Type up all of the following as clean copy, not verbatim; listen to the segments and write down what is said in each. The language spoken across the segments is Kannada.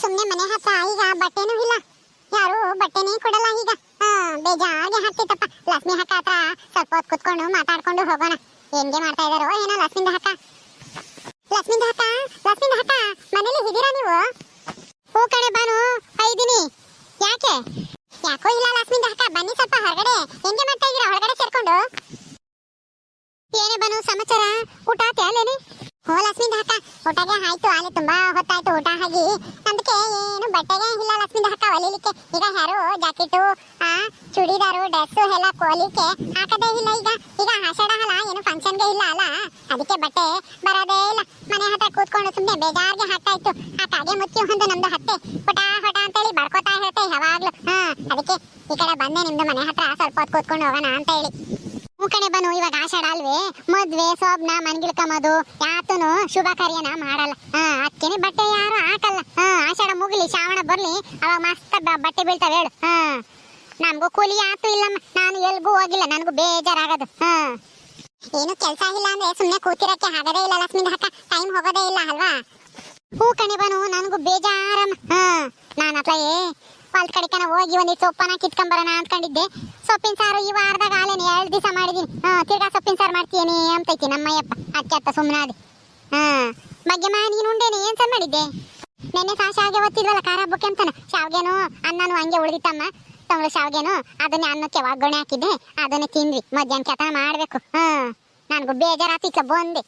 ಸುಮ್ನೆ ಮನೆ ಹತ್ರ ಈಗ ಬಟ್ಟೆನೂ ಇಲ್ಲ, ಯಾರು ಬಟ್ಟೆನೇ ಕೊಡಲ್ಲ ಈಗ. ಬೇಜಾಗೆ ಹಾಕ್ತಿತ್ತಪ್ಪ. ಲಕ್ಷ್ಮಿ ಹಕ್ಕ ಹತ್ರ ಸ್ವಲ್ಪ ಹೊತ್ತು ಕುತ್ಕೊಂಡು ಮಾತಾಡ್ಕೊಂಡು ಹೋಗೋಣ. ಹೆಂಗೆ ಮಾಡ್ತಾ ಇದಾರೋ ಏನೋ ಲಕ್ಷ್ಮಿಂದ ಹಕ್ಕ. ಲಕ್ಷ್ಮಿಂದ ಹಕ್ಕ, ಲಕ್ಷ್ಮಿಂದ ಹಕ್ಕ, ಮನೇಲಿ ಇದ್ದೀರಾ ನೀವು? ಹೂ ಕಣೆ ಬಾನು, ಇದ್ದೀನಿ. ಯಾಕೆ? ಯಾಕೋ ಇಲ್ಲ ಲಕ್ಷ್ಮಿಂದ ಹಕ್ಕ, ಬನ್ನಿ ಸ್ವಲ್ಪ ಹೊರಗಡೆ. ಹೆಂಗೆ ಮಾಡ್ತಾ ಇದ್ದೀರಾ ಹೊರಗಡೆ ಸೇರ್ಕೊಂಡು? ಏನೇ ಬಾನು ಸಮಾಚಾರ? ಊಟ ಆಯ್ತಾ ಅಲ್ಲೇನೆ? ಹೋ ಲಕ್ಷ್ಮಿಂದ ಹಕ್ಕ, ಊಟಗೆ ಆಯ್ತು. ಅಲ್ಲಿ ತುಂಬಾ ಹೊತ್ತಾಯ್ತು ಊಟ ಆಗಿ. ಅದಕ್ಕೆ ಏನು ಬಟ್ಟೆಗೆ ಇಲ್ಲ ಲಕ್ಷ್ಮಿಂದ ಹಕ್ಕ ಹೊಲಿಲಿಕ್ಕೆ. ಈಗ ಯಾರು ಜಾಕೆಟು ಚೂಡಿದಾರು ಡ್ರೆಸ್ ಎಲ್ಲ ಹೊಲಿಕ್ಕೆ ಹಾಕದೇ ಇಲ್ಲ ಈಗ. ಈಗ ಆಷಾಢ ಅಲ್ಲ, ಏನು ಫಂಕ್ಷನ್ಗೆ ಇಲ್ಲ ಅಲ್ಲ, ಅದಕ್ಕೆ ಬಟ್ಟೆ ಬರೋದೇ ಇಲ್ಲ. ಮನೆ ಹತ್ರ ಕೂತ್ಕೊಂಡು ಸುಮ್ಮನೆ ಬೇಜಾರ್ಗೆ ಹಾಕ್ತಾ ಇತ್ತು. ಆ ಕಾಗೆ ಮುಚ್ಚಿ ಒಂದು ನಮ್ದು ಹತ್ತೆ ಹೊಟ ಹೊಟ ಅಂತೇಳಿ ಬಡ್ಕೋತಾ ಇರುತ್ತೆ ಯಾವಾಗ್ಲೂ. ಅದಕ್ಕೆ ಈ ಕಡೆ ಬಂದೆ ನಿಮ್ದು ಮನೆ ಹತ್ರ ಸ್ವಲ್ಪ ಹೊತ್ತು ಕೂತ್ಕೊಂಡು ಹೋಗೋಣ ಅಂತ ಹೇಳಿ. ಕಣೆ ಬನು, ಇವಾಗ ಆಷಾಢ ಅಲ್ವೇ, ಮದ್ವೆ ಸೋಬ್ನ ಮನ್ಗಿಳ್ಕಂಬದು ಯಾತನು ಶುಭ ಕಾರ್ಯನ ಮಾಡಲ್ಲ. ಅದಕ್ಕೇನೆ ಬಟ್ಟೆ ಯಾರು ಹಾಕಲ್ಲ. ಆಷಾಢ ಮುಗಿಲಿ, ಶ್ರಾವಣ ಬರ್ಲಿ, ಅವಾಗ ಮಸ್ತ್ ಬಟ್ಟೆ ಬೀಳ್ತಾವೆ ಹೇಳು. ನಮಗೂ ಕೂಲಿ ಆತು ಇಲ್ಲಮ್ಮ, ನಾನು ಎಲ್ಗೂ ಹೋಗಿಲ್ಲ, ನನಗೂ ಬೇಜಾರಾಗದು. ಏನು ಕೆಲಸ ಇಲ್ಲ ಅಂದ್ರೆ ಸುಮ್ಮನೆ ಕೂತಿರಕ್ಕೆ ಆಗದೇ ಇಲ್ಲ ಲಕ್ಷ್ಮಿಂದ ಹಕ್ಕ, ಟೈಮ್ ಹೋಗೋದೇ ಇಲ್ಲ ಅಲ್ವಾ? ಹೂ ಕಣೆ ಬನು, ನನಗೂ ಬೇಜಾರಮ್ಮ. ನಾನು ಅಪ್ಲೇ ಹೊಲ್ದ ಕಡೆಕನ ಹೋಗಿ ಒಂದಿಟ್ಟು ಸೊಪ್ಪನ ಕಿತ್ಕೊಂಬರೋಣ ಅಂದ್ಕೊಂಡಿದ್ದೆ. ಸೊಪ್ಪಿನ ಸಾರು ಈ ವಾರದಾಗ ಆಲೇನೆ 2 ದಿವಸ ಮಾಡಿದೀನಿ. ತಿರ್ಗಾ ಸೊಪ್ಪಿನ ಸಾರು ಮಾಡ್ತೀನಿ ಅಂತೈತಿ ನಮ್ಮಯ್ಯಪ್ಪ. ಅಕ್ಕ ಸುಮ್ಮನಾದೆ. ಭಾಗ್ಯಮ್ಮ ನೀನು ಉಂಡೇನೆ ಏನ್ ಸಾರು ಮಾಡಿದ್ದೆ? ನೆನ್ನೆ ಶಾವಿಗೆ ಒತ್ತಿದ್ವಲ್ಲ ಖಾರ ಹಬ್ಬಕ್ಕೆ ಅಂತಾನ, ಶಾವಿಗೆನು ಅನ್ನನು ಹಂಗೆ ಉಳಿದಿತ್ತಮ್ಮ. ತಂಗಳು ಶಾವಿಗೆನು ಅದನ್ನೇ ಅನ್ನಕ್ಕೆ ಒಗ್ಗರಣೆ ಹಾಕಿದ್ದೆ, ಅದನ್ನೇ ತಿಂದ್ವಿ. ಮಧ್ಯಾಹ್ನ ಕೆತ ಮಾಡ್ಬೇಕು. ನನಗೂ ಬೇಜಾರಾತಿಕ ಬಂದೆ.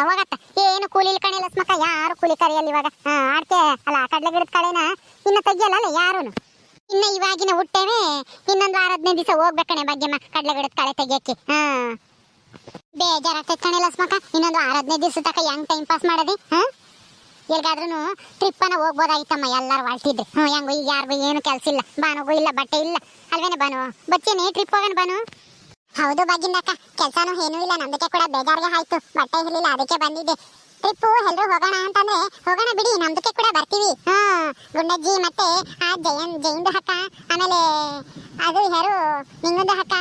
ಹೋಗತ್ತ ಏನು ಕೂಲಿ ಕಣೆ ಲಸ್ಮಕ್ಕ, ಯಾರು ಕೂಲಿ ಕರೆಯಲ್ಲ ಇವಾಗ. ಆಡ್ಕೆ ಅಲ್ಲ ಕಡ್ಲೆ ಗಿಡದ ಕಡೆನ ಇನ್ನು ತೆಗಿಯಲ್ಲ ಯಾರುನು. ಇನ್ನ ಇವಾಗಿನ ಹುಟ್ಟೇವೆ, ಇನ್ನೊಂದು 15 ದಿವಸ ಹೋಗ್ಬೇಕಣೆ ಭಾಗ್ಯಮ್ಮ ಕಡ್ಲೆ ಗಿಡದ ಕಳೆ ತೆಗಿಯಕ್ಕೆ. ಬೇಜಾರಾಗ್ತೈತೆ ಕಣೆ ಲಸ್ಮಕ್ಕ, ಇನ್ನೊಂದು 15 ದಿವಸ ತಕ ಹೆಂಗ್ ಟೈಮ್ ಪಾಸ್ ಮಾಡೋದಿ? ಎಲ್ಗಾದ್ರೂ ಟ್ರಿಪ್ಪನ ಹೋಗ್ಬೋದಾಗಿತ್ತಮ್ಮ ಎಲ್ಲಾರು ಹೊಳ್ತಿದ್ರೆ. ಹೆಂಗು ಈಗ ಯಾರಿಗೂ ಏನು ಕೆಲಸ ಇಲ್ಲ, ಬಾನುಗೂ ಇಲ್ಲ, ಬಟ್ಟೆ ಇಲ್ಲ ಅಲ್ವೇನೆ ಬಾನು? ಬಚ್ಚೇನೆ ಟ್ರಿಪ್ ಹೋಗೋಣ ಬಾನು? ಹೌದು ಭಾಗ್ಯಂದಕ್ಕ, ಕೆಲ್ಸಾನು ಏನೂ ಇಲ್ಲ, ನಮ್ದಕ್ಕೆ ಕೂಡ ಬೇಜಾರ್ಗೆ ಆಯ್ತು, ಬಟ್ಟೆ ಇರಲಿಲ್ಲ, ಅದಕ್ಕೆ ಬಂದಿದ್ದೆ. ಟ್ರಿಪ್ಪು ಎಲ್ರು ಹೋಗೋಣ ಅಂತಂದ್ರೆ ಹೋಗೋಣ ಬಿಡಿ, ನಮ್ದಕ್ಕೆ ಕೂಡ ಬರ್ತೀವಿ. ಗುಂಡಜ್ಜಿ ಮತ್ತೆ ಆ ಜೈಂದು ಹಕ್ಕ, ಆಮೇಲೆ ಅದು ಯಾರು ನಿಂಗೊಂದು ಹಕ್ಕ,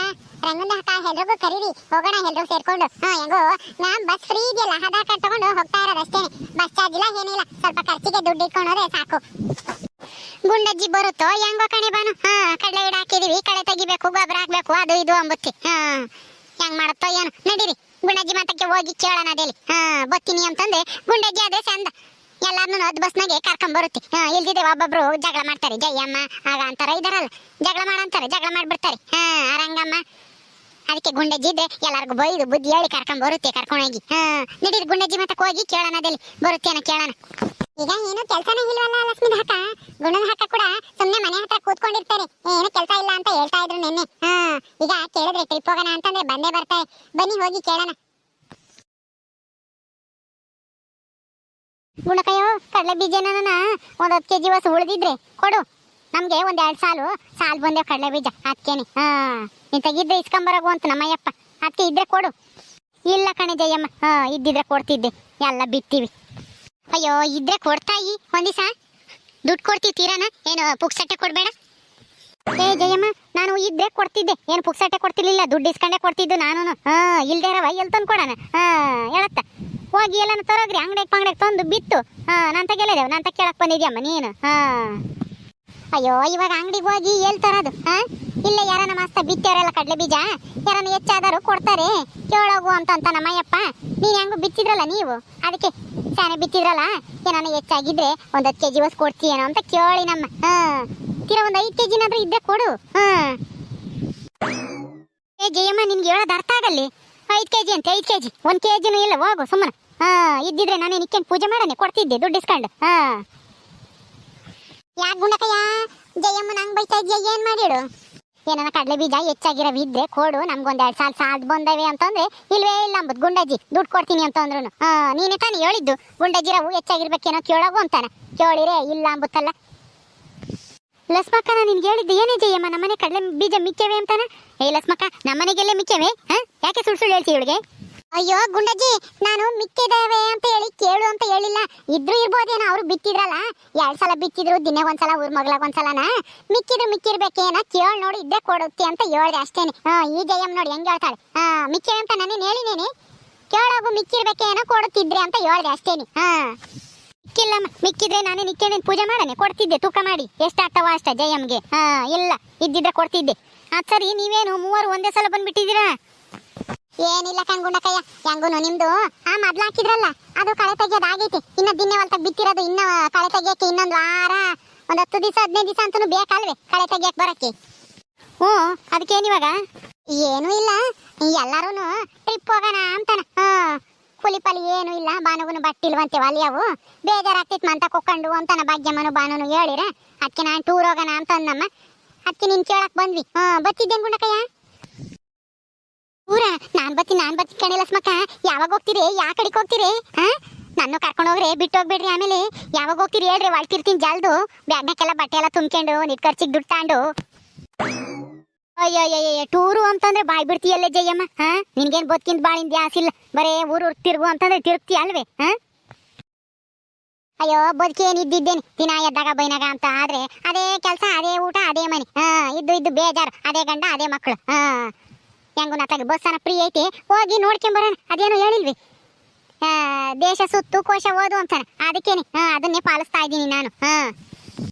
ರಂಗೊಂದು ಹಕ್ಕ, ಎಲ್ರಿಗೂ ಕರೀರಿ, ಹೋಗೋಣ ಎಲ್ರು ಸೇರ್ಕೊಂಡು. ಹೆಂಗೋ ನಾನ್ ಬಸ್ ಫ್ರೀ ಇದೆಯಲ್ಲ, ಆಧಾರ್ ಕಾರ್ಡ್ ತಗೊಂಡು ಹೋಗ್ತಾ ಇರೋದು ಅಷ್ಟೇನೆ. ಬಸ್ ಚಾರ್ಜ್ ಇಲ್ಲ ಏನಿಲ್ಲ, ಸ್ವಲ್ಪ ಖರ್ಚಿಗೆ ದುಡ್ಡು ಇಟ್ಕೊಂಡ್ರೆ ಸಾಕು. ಗುಂಡಜ್ಜಿ ಬರುತ್ತೋ ಹೆಂಗೋ ಕಣೆ ಬಾನು. ಕಡಲೆ ಗಿಡ ಹಾಕಿದೀವಿ, ಕಳೆ ತೆಗಿಬೇಕು, ಗೊಬ್ಬರ ಹಾಕ್ಬೇಕು, ಅದು ಇದು ಅಂಬುತ್ತಿ. ಹೆಂಗ್ ಮಾಡುತ್ತೋ ಏನು, ನಡೀರಿ ಗುಂಡಜ್ಜಿ ಮಾತಕ್ಕೆ ಹೋಗಿ ಕೇಳೋಣ ಅದೇಲಿ. ಬತ್ತೀನಿ ಅಂತಂದ್ರೆ ಗುಂಡಜ್ಜಿ ಅದೇ ಚಂದ, ಎಲ್ಲಾರನ್ನು ಅದ್ ಬಸ್ನಾಗೆ ಕರ್ಕೊಂಡ್ ಬರುತ್ತೆ. ಇಲ್ದಿದೆ ಒಬ್ಬೊಬ್ರು ಜಗಳ ಮಾಡ್ತಾರೆ, ಜಯಮ್ಮ ಆಗ ಅಂತಾರ ಇದಾರಲ್ಲ, ಜಗಳ ಮಾಡಂತಾರೆ, ಜಗಳ ಮಾಡ್ಬಿಡ್ತಾರೆ. ರಂಗಮ್ಮ ಅದಕ್ಕೆ ಗುಂಡಜ್ಜಿ ಇದ್ರೆ ಎಲ್ಲಾರ್ಗು ಬೈದು ಬುದ್ಧಿ ಹೇಳಿ ಕರ್ಕೊಂಡ್ ಬರುತ್ತೆ, ಕರ್ಕೊಂಡೋಗಿ. ನಡೀರಿ ಗುಂಡಜ್ಜಿ ಮಾತಕ್ಕೆ ಹೋಗಿ ಕೇಳೋಣ ಅದೇಲಿ, ಬರುತ್ತೇನ ಕೇಳೋಣ. ಈಗ ಏನು ಕೆಲಸನೇ ಇಲ್ವಲ್ಲ ಲಕ್ಷ್ಮೀದ ಹಕ್ಕ, ಗುಣದ ಹಕ್ಕ ಕೂಡ ಸುಮ್ನೆ ಮನೆ ಹತ್ರ ಕೂತ್ಕೊಂಡಿರ್ತಾರೆ, ಏನು ಕೆಲಸ ಇಲ್ಲ ಅಂತ ಹೇಳ್ತಾ ಇದ್ರು ನಿನ್ನೆ. ಈಗ ಕೇಳಿದ್ರೆ ಟ್ರಿಪ್ ಹೋಗೋಣ ಅಂತಂದ್ರೆ ಬಂದೇ ಬರ್ತಾರೆ. ಬನ್ನಿ ಹೋಗಿ ಕೇಳೋಣ. ಗುಣಕಯ್ಯೋ ಕಡಲೆ ಬೀಜನ ಒಂದ್ 10 kg ವಸು ಉಳಿದಿದ್ರೆ ಕೊಡು, ನಮ್ಗೆ ಒಂದ್ 2 ಸಾಲ್ ಬಂದೇವ್ ಕಡಲೆ ಬೀಜ. ಅದಕ್ಕೇನೆ ಇಂತಾಗಿದ್ರೆ ಇಸ್ಕೊಂಬರೋಗು ಅಂತ ನಮ್ಮಯ್ಯಪ್ಪ, ಅದಕ್ಕೆ ಇದ್ರೆ ಕೊಡು. ಇಲ್ಲ ಕಣೆ ಜಯಮ್ಮ, ಇದ್ದಿದ್ರೆ ಕೊಡ್ತಿದ್ದೆ, ಎಲ್ಲ ಬಿತ್ತೀವಿ. ಅಯ್ಯೋ ಇದ್ರೆ ಕೊಡ್ತಾಯಿ, ಒಂದಿವಸ ದುಡ್ಡು ಕೊಡ್ತೀವಿ ತೀರಾನ, ಏನು ಪುಕ್ಸಟ್ಟೆ ಕೊಡ್ಬೇಡ. ಜಯಮ್ಮ ನಾನು ಇದ್ರೆ ಕೊಡ್ತಿದ್ದೆ, ಏನು ಪುಕ್ಸಟ್ಟೆ ಕೊಡ್ತಿರ್ಲಿಲ್ಲ, ದುಡ್ಡು ಇಸ್ಕೊಂಡೆ ಕೊಡ್ತಿದ್ದು ನಾನು. ಇಲ್ದೇ ಇರವ ಎಲ್ಲಿ ತಂದು ಕೊಡೋಣ ಹೇಳತ್ತ. ಹೋಗಿ ಎಲ್ಲಾನು ತರೋಗ್ರಿ, ಅಂಗಡಿಗೆ ತಂದು ಬಿತ್ತು. ನಾನು ತಗೆಲ್ಲದೇವು, ನಾನು ಕೇಳಕ್ ಬಂದಿದ್ಯಮ್ಮ ನೀನು. ಅಯ್ಯೋ ಇವಾಗ ಅಂಗಡಿಗೆ ಹೋಗಿ ಎಲ್ಲಿ ತರೋದು? ಇಲ್ಲೇ ಯಾರನ್ನ ಮಸ್ತ ಬಿತ್ತವರೆಲ್ಲ ಕಡಲೆ ಬೀಜ, ಯಾರನ್ನ ಹೆಚ್ಚಾದರೂ ಕೊಡ್ತಾರೆ, ಕೇಳೋಗು ಅಂತ ನಮ್ಮಯ್ಯಪ್ಪ. ನೀನು ಹೆಂಗು ಬಿತ್ತಿದ್ರಲ್ಲ ನೀವು, ಅದಕ್ಕೆ ಶಾನೆ ಬಿತ್ತಿದ್ರಲ್ಲ, ಏನಾನ ಹೆಚ್ಚಾಗಿದ್ರೆ ಒಂದ್ 10 kg ವಸ್ ಕೊಡ್ತೀಯೇನೋ ಅಂತ ಕೇಳಿ ನಮ್ಮ. ತೀರಾ ಒಂದ್ 5 kg ನಾದ್ರೂ ಇದ್ದೆ ಕೊಡು. ಜಯಮ್ಮ ನಿನ್ಗೆ ಹೇಳೋದು ಅರ್ಥ ಆಗಲ್ಲಿ. 5 kg ಅಂತ 5 kg, 1 kgನೂ ಇಲ್ಲ, ಹೋಗು ಸುಮ್ಮನೆ. ಇದ್ದಿದ್ರೆ ನಾನೇ ನಿಕ್ಕೇನು ಪೂಜೆ ಮಾಡನೆ ಕೊಡ್ತಿದ್ದೆ ದುಡ್ಡು ಇಸ್ಕೊಂಡು. ಯಾಕೆ ಗುಂಡಕಯ್ಯ ಜಯಮ್ಮ ನಂಗೆ ಬೈತಾ ಇದೆಯಾ? ಏನ್ ಮಾಡಿಡು? ಏನಾನ ಕಡಲೆ ಬೀಜ ಹೆಚ್ಚಾಗಿರವಿದ್ರೆ ಕೊಡು, ನಮ್ಗೊಂದ್ 2 ಸಾಲ್ ಬಂದವೆ ಅಂತಂದ್ರೆ ಇಲ್ವೇ ಇಲ್ಲ ಅಂಬುದು ಗುಂಡಜ್ಜಿ, ದುಡ್ಡು ಕೊಡ್ತೀನಿ ಅಂತಂದ್ರು. ನೀನೇ ತಾನೇ ಹೇಳಿದ್ದು ಗುಂಡಜ್ಜಿ ರವು ಹೆಚ್ಚಾಗಿರ್ಬೇಕೇನೋ ಕೇಳೋಗು ಅಂತಾನ, ಕೇಳಿರೆ ಇಲ್ಲ ಅಂಬುತ್ತಲ್ಲ. ಲಸ್ಮಕ್ಕ ನಿನ್ಗೆ ಹೇಳಿದ್ದು ಏನೇ ಜಯಮ್ಮ, ನಮ್ಮನೆ ಕಡಲೆ ಬೀಜ ಮಿಕ್ಕವೆ ಅಂತಾನ. ಲಸ್ಮಕ್ಕ ನಮ್ಮನೆಗೆಲ್ಲೇ ಮಿಕ್ಕವೆ? ಯಾಕೆ ಸುಳ್ಳು ಹೇಳ್ತಿ ಇವಳಿಗೆ? ಅಯ್ಯೋ ಗುಂಡಜ್ಜಿ, ನಾನು ಮಿಕ್ಕಿದಾವೆ ಅಂತ ಹೇಳಿ ಕೇಳು ಅಂತ ಹೇಳಿಲ್ಲ. ಇದ್ರು ಇರ್ಬೋದೇನೋ, ಅವ್ರು ಬಿತ್ತಿದ್ರಲ್ಲ, 2 ಸಲ ಬಿತ್ತಿದ್ರು, ದಿನ ಒಂದ್ಸಲ ಊರ್ ಮಗ್ಲಾಗ ಒಂದ್ಸಲನ ಮಿಕ್ಕಿರ್ಬೇಕೇನೋ ಕೇಳಿ ನೋಡಿ, ಇದ್ದೇ ಕೊಡುತ್ತೆ ಅಂತ ಹೇಳ್ದೆ ಅಷ್ಟೇನೆ. ಈ ಜಯಮ್ಮ ನೋಡಿ ಹೆಂಗ್ ಹೇಳ್ತಾಳೆ. ಮಿಕ್ಕಿವೆ ಅಂತ ನಾನೇನು ಹೇಳಿನೇನೆ, ಕೇಳೋಗು ಮಿಕ್ಕಿರ್ಬೇಕೇನೋ ಕೊಡುತ್ತಿದ್ರೆ ಅಂತ ಹೇಳ್ದೆ ಅಷ್ಟೇನೆ. ಕಿಲ್ಲಮ್ಮ ಮಿಕ್ಕಿದ್ರೆ ನಾನೇ ನಿಕ್ಕೇನೇನು ಪೂಜೆ ಮಾಡನೆ ಕೊಡ್ತಿದ್ದೆ ತೂಕ ಮಾಡಿ ಎಷ್ಟಾಗ್ತಾವ ಅಷ್ಟ ಜಯಮ್ಗೆ. ಇಲ್ಲ ಇದ್ದಿದ್ರೆ ಕೊಡ್ತಿದ್ದೆ. ಸರಿ ನೀವೇನು ಮೂವರು ಒಂದೇ ಸಲ ಬಂದ್ಬಿಟ್ಟಿದ್ದೀರಾ? ಏನಿಲ್ಲ ಕಣ್ಗುಂಡಕಯ್ಯ, ಹೆಂಗುನು ನಿಮ್ದು ಮೊದ್ಲು ಹಾಕಿದ್ರಲ್ಲ ಅದು ಕಳೆ ತೆಗಿಯೋದು ಆಗೈತಿ. ಇನ್ನ ದಿನ ಹೊಲ್ತ ಬಿತ್ತಿರೋದು, ಇನ್ನ ಕಳೆ ತೆಗಿಯಕ್ಕೆ ಇನ್ನೊಂದು ವಾರ, ಒಂದ್ 10 ದಿವಸ 15 ದಿವಸ ಅಂತೂ ಬೇಕಲ್ವೇ ಕಳೆ ತೆಗಿಯಕ್ ಬರಕ್ಕೆ. ಹ್ಞೂ ಅದಕ್ಕೇನಿವಾಗ? ಏನೂ ಇಲ್ಲ, ಎಲ್ಲಾರು ಟ್ರಿಪ್ ಹೋಗೋಣ ಅಂತಾನ. ಕುಲಿಪಲಿ ಏನು ಇಲ್ಲ, ಬಾನುಗುನು ಬಟ್ಟಿಲ್ವಂತೆ ಒಲಿಯವು, ಬೇಜಾರಾಗ್ತಿತ್ತು ಅಂತ ಕೊಕ್ಕೊಂಡು ಅಂತಾನ ಭಾಗ್ಯಮ್ಮನು ಬಾನುನು ಹೇಳಿರ. ಅದಕ್ಕೆ ನಾನು ಟೂರ್ ಹೋಗೋಣ ಅಂತ ಅಂದಮ್ಮ. ಅದಕ್ಕೆ ನೀನ್ ಕೇಳಕ್ ಬಂದ್ವಿ. ಬತ್ತಿದ್ದೇನ್ ಗುಂಡಕಯ್ಯ? ಊರ ನಾನ್ ಬತ್ತಿ ಕಣಿಲ್ಲ ಸ್ಮಕ್ಕ. ಯಾವಾಗ ಹೋಗ್ತೀರಿ? ಯಾ ಕಡೆಗೆ ಹೋಗ್ತೀರಿ? ನನ್ನ ಕರ್ಕೊಂಡು ಹೋಗ್ರಿ, ಬಿಟ್ಟು ಹೋಗ್ಬೇಡ್ರಿ. ಆಮೇಲೆ ಯಾವಾಗ ಹೋಗ್ತೀರಿ ಹೇಳ್ರಿ, ಒಳ್ತಿರ್ತೀನಿ ಜಲ್ದು. ಬ್ಯಾಗ್ನಾಗೆಲ್ಲ ಬಟ್ಟೆ ಎಲ್ಲ ತುಂಬ್ಕೊಂಡು ನಿಟ್ ಖರ್ಚಿಗೆ ದುಡ್ಡು ತಗೊಂಡು. ಅಯ್ಯಯ್ಯ ಟೂರು ಅಂತಂದ್ರೆ ಬಾಯ್ ಬಿಡ್ತೀಯಲ್ಲೇ ಜಯಮ್ಮ. ನಿನ್ಗೇನ್ ಬದುಕಿಂದ ಬಾಳಿಂದ ಆಸಿಲ್ಲ, ಬರೇ ಊರು ತಿರುಗು ಅಂತಂದ್ರೆ ತಿರುಗ್ತೀಯ ಅಲ್ವೇ? ಅಯ್ಯೋ ಬದುಕಿ ಏನಿದ್ದೇನೆ, ದಿನ ಎದ್ದಾಗ ಬೈನಾಗ ಅಂತ ಆದ್ರೆ ಅದೇ ಕೆಲಸ, ಅದೇ ಊಟ, ಅದೇ ಮನೆ. ಇದ್ದು ಬೇಜಾರು, ಅದೇ ಗಂಡ, ಅದೇ ಮಕ್ಕಳು. ಹೆಂಗು ನಾತಾಗ ಬಸ್ಸನ ಫ್ರೀ ಐತಿ, ಹೋಗಿ ನೋಡ್ಕೊಂಬರೋಣ. ಅದೇನೋ ಹೇಳಿಲ್ವಿ, ದೇಶ ಸುತ್ತು ಕೋಶ ಓದು ಅಂತಾನ. ಅದಕ್ಕೇನೆ ಅದನ್ನೇ ಪಾಲಿಸ್ತಾ ಇದ್ದೀನಿ ನಾನು.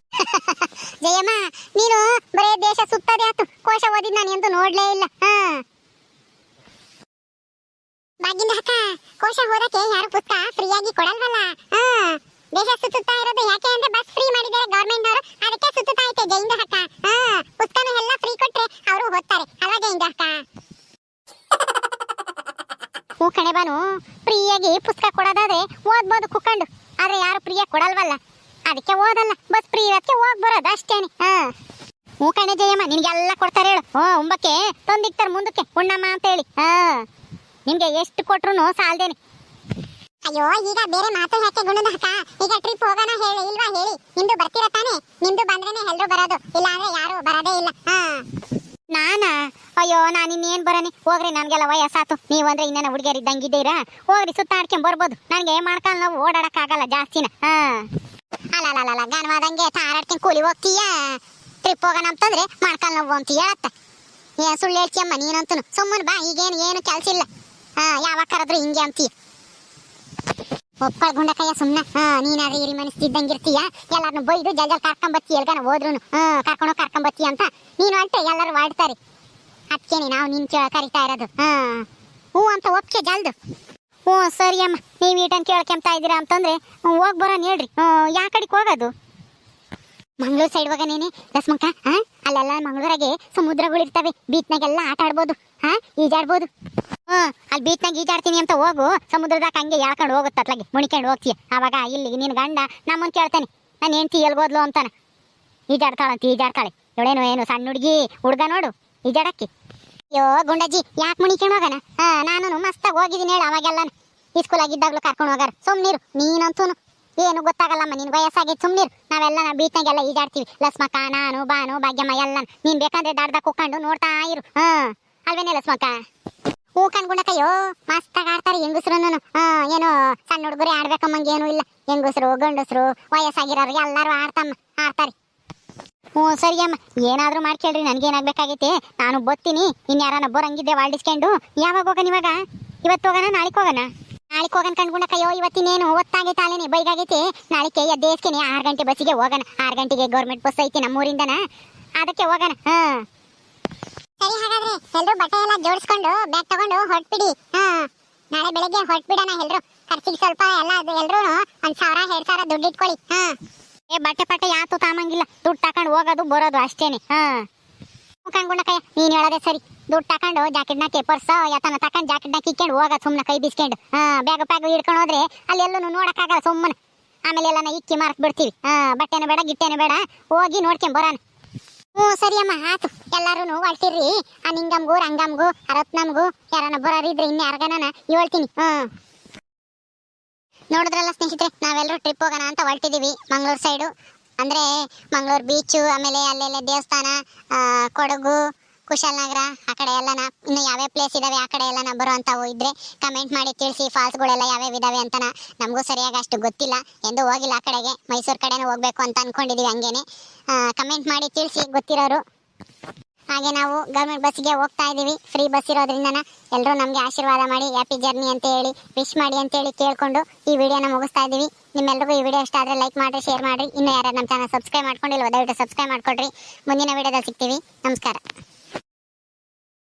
ಜಯಮ್ಮ ನೀನು ಬರೇ ದೇಶ ಸುತ್ತದೇ ಆತು, ಕೋಶ ಓದಿದ್ ನಾನು ಎಂದು ನೋಡ್ಲೇ ಇಲ್ಲ. ಬಾಗಿಂದ ಅಕ್ಕ, ಕೋಶ ಓದಕ್ಕೆ ಯಾರು ಪುಸ್ತಕ ಫ್ರೀಯಾಗಿ ಕೊಡಲ್ವಲ್ಲ. ದೇಶ ಸುತ್ತುತ್ತಾ ಇರೋದು ಯಾಕೆ ಅಂದ್ರೆ ಬಸ್ ಫ್ರೀ ಮಾಡಿದ್ದಾರೆ ಗವರ್ಮೆಂಟ್ ಅವರು, ಅದಕ್ಕೆ ಸುತ್ತುತ್ತಾ ಐತೆ ಜೈಂದ ಅಕ್ಕ. ಪುಸ್ತಕನು ಎಲ್ಲ ಫ್ರೀ ಕೊಟ್ರೆ ಅವರು ಓದ್ತಾರೆ ಅಲ್ವಾ ಜೈಂದ ಅಕ್ಕ? ಹೂ ಕಣೆ ಬಾನು, ಫ್ರೀಯಾಗಿ ಪುಸ್ತಕ ಕೊಡೋದಾದ್ರೆ ಓದ್ಬೋದು ಕುಕ್ಕೊಂಡು, ಆದ್ರೆ ಯಾರು ಫ್ರೀಯಾಗಿ ಕೊಡಲ್ವಲ್ಲ, ಅದಕ್ಕೆ ಓದಲ್ಲ. ಬಸ್ ಫ್ರೀ ಇರೋದಕ್ಕೆ ಹೋಗ್ ಬರೋದು ಅಷ್ಟೇನೆ. ಹೂ ಕಣೆ ಜಯಮ್ಮ, ನಿನ್ಗೆಲ್ಲ ಕೊಡ್ತಾರೆ ಹೇಳು. ಉಂಬಕ್ಕೆ ತಂದಿಕ್ತಾರೆ ಮುಂದಕ್ಕೆ ಉಣ್ಣಮ್ಮ ಅಂತ ಹೇಳಿ. ನಿಮ್ಗೆ ಎಷ್ಟು ಕೊಟ್ರು ಸಾಲ್ದೇನೆ. ಅಯ್ಯೋ ಈಗ ಬೇರೆ ಮಾತು ಯಾಕೆ ಗುಣದ ಅಕ್ಕ? ಈಗ ಟ್ರಿಪ್ ಹೋಗೋಣ ಹೇಳಿ ಇಲ್ವಾ ಹೇಳಿ? ನಿಮ್ದು ಬರ್ತೀರ ತಾನೆ? ನಿಮ್ದು ಬಂದ್ರೇನೆ ಎಲ್ರು ಬರೋದು, ಇಲ್ಲ ಅಂದ್ರೆ ಯಾರು ಬರೋದೇ ಇಲ್ಲ. ನಾನಾ? ಅಯ್ಯೋ ನಾನು ಇನ್ನೇನ್ ಬರನಿ, ಹೋಗ್ರಿ, ನನ್ಗೆಲ್ಲ ವಯಸ್ಸಾತು. ನೀವಂದ್ರೆ ಇನ್ನೇನ ಹುಡುಗಿಯರ್ ಇದ್ದಂಗಿದ್ದೀರಾ, ಹೋಗ್ರಿ ಸುತ್ತಾಡ್ಕೊಂಡ್ ಬರ್ಬೋದು. ನನ್ಗೆ ಮಾಡ್ಕೊಂಡು ನಾವು ಓಡಾಡಕ್ ಆಗಲ್ಲ ಜಾಸ್ತಿನ. ಅಲ್ಲ ಗನ್ವಾದಂಗೆ ತಾರಾಡ್ಕೊಂಡ್ ಕೂಲಿ ಹೋಗ್ತೀಯ, ಟ್ರಿಪ್ ಹೋಗೋಣ ಅಂತಂದ್ರೆ ಮಾಡ್ಕೊಂಡು ನಾವು ಅಂತೀಯ ಅತ್ತ. ಸುಳ್ಳು ಹೇಳ್ತೀಯಮ್ಮ ನೀನಂತೂ. ಸುಮ್ಮನೆ ಬಾ, ಈಗೇನು ಏನು ಕೆಲ್ಸ ಇಲ್ಲ. ಯಾವಾಗ ಕರೆದ್ರು ಹಿಂಗೆ ಅಂತೀಯ. ಒಪ್ಕೊಳ್ಗುಂಡಕಯ್ಯ ಸುಮ್ಮನೆ. ನೀನಾದ್ರೆ ಇರಿ ಮನಸ್ಸಿದ್ದಂಗಿರ್ತೀಯ, ಎಲ್ಲಾರನ್ನು ಬೈದು ಜಲ್ ಕರ್ಕೊಂಬತ್ತಿ, ಎಲ್ಗಾನ ಹೋದ್ರು ಕರ್ಕೊಂಬತ್ತಿ ಅಂತ ನೀನು ಅಷ್ಟೇ ಎಲ್ಲರೂ ಮಾಡ್ತಾರೆ. ಅದಕ್ಕೇನೆ ನಾವು ನಿನ್ ಕರಿತಾ ಇರೋದು. ಹ್ಞೂ ಅಂತ ಒಪ್ಕೆ ಜಲ್ದು. ಹ್ಞೂ ಸರಿ ಅಮ್ಮ, ನೀವು ಈಟನ್ ಕೇಳ್ಕೊಂತ ಇದ್ದೀರಾ ಅಂತಂದ್ರೆ ಹೋಗಿ ಬರೋಣ ಹೇಳ್ರಿ. ಯಾ ಕಡೆಗೆ ಹೋಗೋದು? ಮಂಗಳೂರು ಸೈಡ್ ಹೋಗನೇನೆ ಲಕ್ಷ್ಮಕ್ಕ. ಅಲ್ಲೆಲ್ಲ ಮಂಗಳೂರಾಗೆ ಸಮುದ್ರಗಳಿರ್ತವೆ, ಬೀಚ್ನಾಗೆಲ್ಲ ಆಟ ಆಡ್ಬೋದು, ಈಜಾಡ್ಬೋದು. ಅಲ್ಲಿ ಬೀಚ್ನಾಗ ಈಜಾಡ್ತೀನಿ ಅಂತ ಹೋಗು, ಸಮುದ್ರದಾಗ ಹಂಗೆ ಯಾಳ್ಕೊಂಡು ಹೋಗುತ್ತೆ ಅತ್ಲಾಗೆ ಮುಣಿಕೊಂಡು ಹೋಗ್ತೀಯ. ಆವಾಗ ಇಲ್ಲಿ ನಿನ್ನ ಗಂಡ ನಮ್ಮನ್ನು ಕೇಳ್ತಾನೆ, ನಾನು ಹೆಂಡ್ತಿ ಎಲ್ಗೋದ್ಲು ಅಂತಾನೆ. ಈಜಾಡ್ತಾಳೆ ಇವಳೇನು ಸಣ್ಣ ಹುಡುಗ ನೋಡು ಈಜಾಡಕ್ಕೆ. ಅಯ್ಯೋ ಗುಂಡಜ್ಜಿ ಯಾಕೆ ಮುಣಿಕೊಂಡು ಹೋಗೋಣ? ನಾನು ಮಸ್ತಾಗಿ ಹೋಗಿದ್ದೀನಿ ಹೇಳು. ಅವಾಗೆಲ್ಲ ಈ ಸ್ಕೂಲ್ ಆಗಿದ್ದಾಗ್ಲೂ ಕರ್ಕೊಂಡು ಹೋಗಾರ. ಸುಮ್ನೀರು ನೀನಂತೂ ಏನು ಗೊತ್ತಾಗಲ್ಲಮ್ಮ, ನಿನ್ ವಯಸ್ಸಾಗೈತೆ ಸುಮ್ನೀರು. ನಾವೆಲ್ಲ ಬೀಚ್ನಾಗೆಲ್ಲ ಈಜಾಡ್ತೀವಿ, ಲಕ್ಷ್ಮಕ್ಕ, ನಾನು, ಬಾನು, ಭಾಗ್ಯಮ್ಮ ಎಲ್ಲ. ನೀನ್ ಬೇಕಂದ್ರೆ ದಾಡ್ದಾಗ ಕುಕ್ಕೊಂಡು ನೋಡ್ತಾ ಇರು. ಅಲ್ವೇನೆ ಲಕ್ಷ್ಮಕ್ಕ? ಹೂ ಕಣ್ಗುಂಡಕಯ್ಯೋ ಮಸ್ತಾಗಿ ಆಡ್ತಾರೆ ಹೆಂಗಸ್ರು. ಏನೋ ಸಣ್ಣ ಹುಡುಗರೇ ಆಡ್ಬೇಕಮ್ಮಂಗೆ ಏನೂ ಇಲ್ಲ, ಹೆಂಗಸ್ರು ಗಂಡಸ್ರು ವಯಸ್ಸಾಗಿರೋರು ಎಲ್ಲರೂ ಆಡ್ತಾರೆ. ಹ್ಞೂ ಸರಿ ಅಮ್ಮ, ಏನಾದರೂ ಮಾಡ್ಕೇಳ್ರಿ, ನನಗೇನಾಗಬೇಕಾಗೈತೆ. ನಾನು ಬತ್ತೀನಿ, ಇನ್ಯಾರನ್ನ ಬರಂಗಿದ್ದೆ ವಾಲ್ಡಿಸ್ಕೊಂಡು. ಯಾವಾಗ ಹೋಗೋಣ ಇವಾಗ? ಇವತ್ತು ಹೋಗೋಣ ನಾಳೆಗೆ ಹೋಗೋಣ? ನಾಳೆಗೆ ಹೋಗೋಣ ಕಣ್ಗುಂಡಕಯ್ಯೋ. ಇವತ್ತಿನೇನು ಹೊತ್ತಾಗೈತೆ, ಅಲ್ಲೇನೆ ಬೈಗಾಗೈತೆ. ನಾಳೆಗೆ ಎದ್ದೇಸ್ಕೇನೆ 6 ಗಂಟೆ ಬಸ್ಸಿಗೆ ಹೋಗೋಣ. 6 ಗಂಟೆಗೆ ಗೌರ್ಮೆಂಟ್ ಬಸ್ ಐತಿ ನಮ್ಮೂರಿಂದನ, ಅದಕ್ಕೆ ಹೋಗೋಣ. ಸರಿ ಹಾಗಾದ್ರೆ ಎಲ್ರು ಬಟ್ಟೆ ಎಲ್ಲ ಜೋಡಿಸ್ಕೊಂಡು ಬ್ಯಾಗ್ ತಗೊಂಡು ಹೊರಟ್ಬಿಡಿ. ನಾಳೆ ಬೆಳಗ್ಗೆ ಹೊರಟ್ಬಿಡೋಣ ಎಲ್ರು. ಖರ್ಚಿಗೆ ಸ್ವಲ್ಪ ಎಲ್ಲ ಎಲ್ರು 1,000 2,000 ದುಡ್ಡು ಇಟ್ಕೊಳ್ಳಿ. ಬಟ್ಟೆ ಯಾತು ತಾಮಂಗಿಲ್ಲ, ದುಡ್ಡು ತಕೊಂಡು ಹೋಗೋದು ಬರೋದು ಅಷ್ಟೇನೆ. ಕಣ್ಗುಂಡಕಯ್ಯ ನೀನ್ ಹೇಳೋದೆ ಸರಿ. ದುಡ್ಡು ತಕೊಂಡು ಜಾಕೆಟ್ನಾಕಿ ಪರ್ಸ ಯಾತನ ತಕೊಂಡು ಜಾಕೆಟ್ನಾಕಿ ಇಕ್ಕೊಂಡು ಹೋಗೋದು ಸುಮ್ಮನೆ ಕೈ ಬಿಸ್ಕೊಂಡು. ಬ್ಯಾಗ್ ಹಿಡ್ಕೊಂಡು ಹೋದ್ರೆ ಅಲ್ಲಿ ಎಲ್ಲೂ ನೋಡಕ್ಕಾಗಲ್ಲ ಸುಮ್ಮನೆ. ಆಮೇಲೆ ಎಲ್ಲನ ಇಕ್ಕಿ ಮಾರ್ಕ್ ಬಿಡ್ತೀವಿ. ಬಟ್ಟೆನೂ ಬೇಡ ಗಿಟ್ಟೆನೂ ಬೇಡ, ಹೋಗಿ ನೋಡ್ಕೊಂಡ್ ಬರೋಣ. ಹ್ಞೂ ಸರಿ ಅಮ್ಮ ಆತು. ಎಲ್ಲಾರು ಹೊಳ್ತಿರ್ರಿ, ಆ ನಿಂಗಮ್ಗೂ ರಂಗಮ್ಗೂ ರತ್ನಮ್ಗೂ ಯಾರನ್ನ ಬರೋರಿದ್ರೆ ಇನ್ಯಾರ್ಗನ ಹೇಳ್ತೀನಿ. ನೋಡಿದ್ರಲ್ಲ ಸ್ನೇಹಿತರೆ, ನಾವೆಲ್ಲರೂ ಟ್ರಿಪ್ ಹೋಗೋಣ ಅಂತ ಹೊರಟಿದೀವಿ ಮಂಗಳೂರು ಸೈಡು. ಅಂದ್ರೆ ಮಂಗಳೂರು ಬೀಚು, ಆಮೇಲೆ ಅಲ್ಲೆಲ್ಲ ದೇವಸ್ಥಾನ, ಕೊಡಗು, ಕುಶಾಲನಗರ ಆ ಕಡೆ ಎಲ್ಲನ, ಇನ್ನು ಯಾವ್ಯಾವ ಪ್ಲೇಸ್ ಇದಾವೆ ಆ ಕಡೆ ಎಲ್ಲನ ಬರುವಂಥವು ಇದ್ರೆ ಕಮೆಂಟ್ ಮಾಡಿ ತಿಳಿಸಿ. ಫಾಲ್ಸ್ಗಳೆಲ್ಲ ಯಾವ್ಯಾವ ಇದಾವೆ ಅಂತನ ನಮಗೂ ಸರಿಯಾಗಿ ಅಷ್ಟು ಗೊತ್ತಿಲ್ಲ, ಎಂದು ಹೋಗಿಲ್ಲ ಆ ಕಡೆಗೆ. ಮೈಸೂರು ಕಡೆನೂ ಹೋಗ್ಬೇಕು ಅಂತ ಅನ್ಕೊಂಡಿದೀವಿ, ಹಂಗೇನೆ ಕಮೆಂಟ್ ಮಾಡಿ ತಿಳಿಸಿ ಗೊತ್ತಿರೋರು. ಹಾಗೆ ನಾವು ಗೌರ್ಮೆಂಟ್ ಬಸ್ಸಿಗೆ ಹೋಗ್ತಾ ಇದ್ದೀವಿ, ಫ್ರೀ ಬಸ್ ಇರೋದ್ರಿಂದ ಎಲ್ಲರೂ ನಮಗೆ ಆಶೀರ್ವಾದ ಮಾಡಿ ಹ್ಯಾಪಿ ಜರ್ನಿ ಅಂತ ಹೇಳಿ ವಿಶ್ ಮಾಡಿ ಅಂತೇಳಿ ಕೇಳ್ಕೊಂಡು ಈ ವಿಡಿಯೋನ ಮುಗಿಸ್ತಾ ಇದ್ದೀವಿ. ನಿಮ್ಮೆಲ್ಲರಿಗೂ ಈ ವಿಡಿಯೋ ಇಷ್ಟ ಆದರೆ ಲೈಕ್ ಮಾಡಿ, ಶೇರ್ ಮಾಡಿ. ಇನ್ನು ಯಾರು ನಮ್ಮ ಚಾನಲ್ ಸಬ್ಸ್ಕ್ರೈಬ್ ಮಾಡ್ಕೊಂಡಿಲ್ವ ದಯವಿಟ್ಟು ಸಬ್ಸ್ಕ್ರೈಬ್ ಮಾಡ್ಕೊಳ್ರಿ. ಮುಂದಿನ ವಿಡಿಯೋದಲ್ಲಿ ಸಿಗ್ತೀವಿ. ನಮಸ್ಕಾರ.